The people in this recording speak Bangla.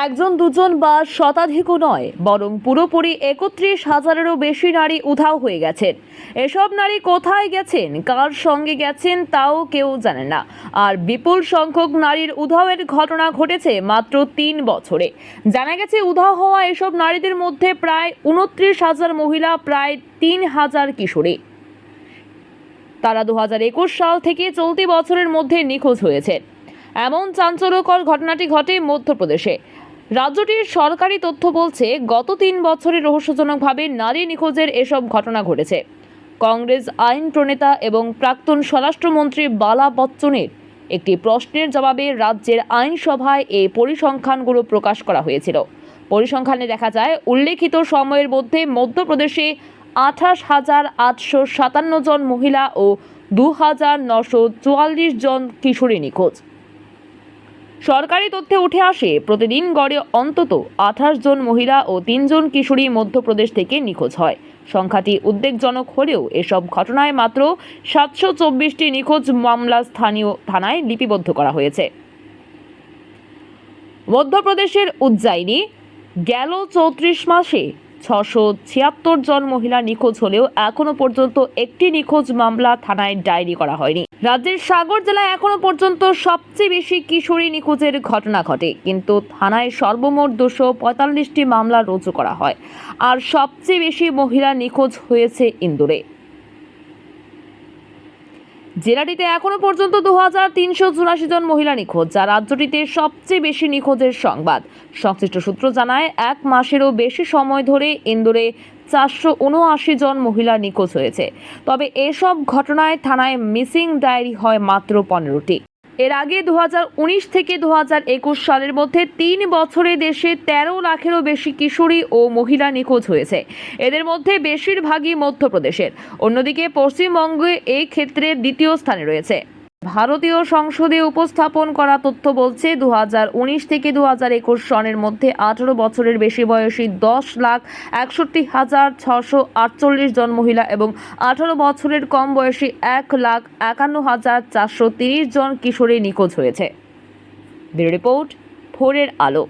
একজন দুজন বা শতাধিকও নয়, বরং পুরোপুরি ৩১,০০০-এরও বেশি নারী উধাও হয়ে গেছেন। এসব নারী কোথায় গেছেন, কার সঙ্গে গেছেন তাও কেউ জানে না। আর বিপুল সংখ্যক নারীর উধাওয়ের ঘটনা ঘটেছে মাত্র ৩ বছরে। জানা গেছে, উধাও হওয়া এসব নারীদের মধ্যে প্রায় ২৯,০০০ মহিলা, প্রায় ৩,০০০ কিশোরী। তারা ২০২১ সাল থেকে চলতি বছরের মধ্যে নিখোঁজ হয়েছে। এমন চাঞ্চল্যকর ঘটনাটি ঘটে মধ্যপ্রদেশে। রাজ্যটির সরকারি তথ্য বলছে, গত ৩ বছরে রহস্যজনকভাবে নারী নিখোঁজের এসব ঘটনা ঘটেছে। কংগ্রেস আইন প্রণেতা এবং প্রাক্তন স্বরাষ্ট্রমন্ত্রী বালা বচ্চনের একটি প্রশ্নের জবাবে রাজ্যের আইনসভায় এই পরিসংখ্যানগুলো প্রকাশ করা হয়েছিল। পরিসংখ্যানে দেখা যায়, উল্লেখিত সময়ের মধ্যে মধ্যপ্রদেশে ২৮,৮৫৭ জন মহিলা ও ২,৯৪৪ জন কিশোরী নিখোঁজ। সরকারি তথ্যে উঠে আসে, প্রতিদিন গড়ে অন্তত ২৮ জন মহিলা ও ৩ জন কিশোরী মধ্যপ্রদেশ থেকে নিখোঁজ হয়। সংখ্যাটি উদ্বেগজনক হলেও এসব ঘটনায় মাত্র ৭২৪টি নিখোঁজ মামলা স্থানীয় থানায় লিপিবদ্ধ করা হয়েছে। মধ্যপ্রদেশের উজ্জয়িনী গেল ৩৪ মাসে ৬৭৬ জন মহিলা নিখোঁজ হলেও এখনো পর্যন্ত একটি নিখোঁজ মামলা থানায় ডায়েরি করা হয়নি। রাজ্যের সাগর জেলায় এখনো পর্যন্ত সবচেয়ে বেশি কিশোরী নিখোঁজের ঘটনা ঘটে, কিন্তু থানায় সর্বমোট ২৪৫টি মামলা রুজু করা হয়। আর সবচেয়ে বেশি মহিলা নিখোঁজ হয়েছে ইন্দোরে। জেলাটিতে এখনো পর্যন্ত ২,৩৮৪ জন মহিলা নিখোঁজ, যা রাজ্যটিতে সবচেয়ে বেশি নিখোঁজের সংবাদ। সংশ্লিষ্ট সূত্র জানায়, এক মাসেরও বেশি সময় ধরে ইন্দোরে ৪৭৯ জন মহিলা নিখোঁজ হয়েছে। তবে এসব ঘটনায় থানায় মিসিং ডায়েরি হয় মাত্র ১৫টি। এর আগে ২০১৯ থেকে ২০২১ সালের মধ্যে ৩ বছরে দেশে ১৩ লাখেরও বেশি কিশোরী ও মহিলা নিখোঁজ হয়েছে। এদের মধ্যে বেশিরভাগই মধ্যপ্রদেশের। অন্যদিকে পশ্চিমবঙ্গে এই ক্ষেত্রে দ্বিতীয় স্থানে রয়েছে। ভারতীয় সংসদে উপস্থাপন করা তথ্য বলছে, ২০১৯ থেকে ২০২১ সনের মধ্যে ১৮ বছরের বেশি বয়সী ১০,৬১,৬৪৮ জন মহিলা এবং ১৮ বছরের কম বয়সী ১,৫১,৪৩০ জন কিশোরী নিখোঁজ হয়েছে। ব্যুরো রিপোর্ট, ভোরের আলো।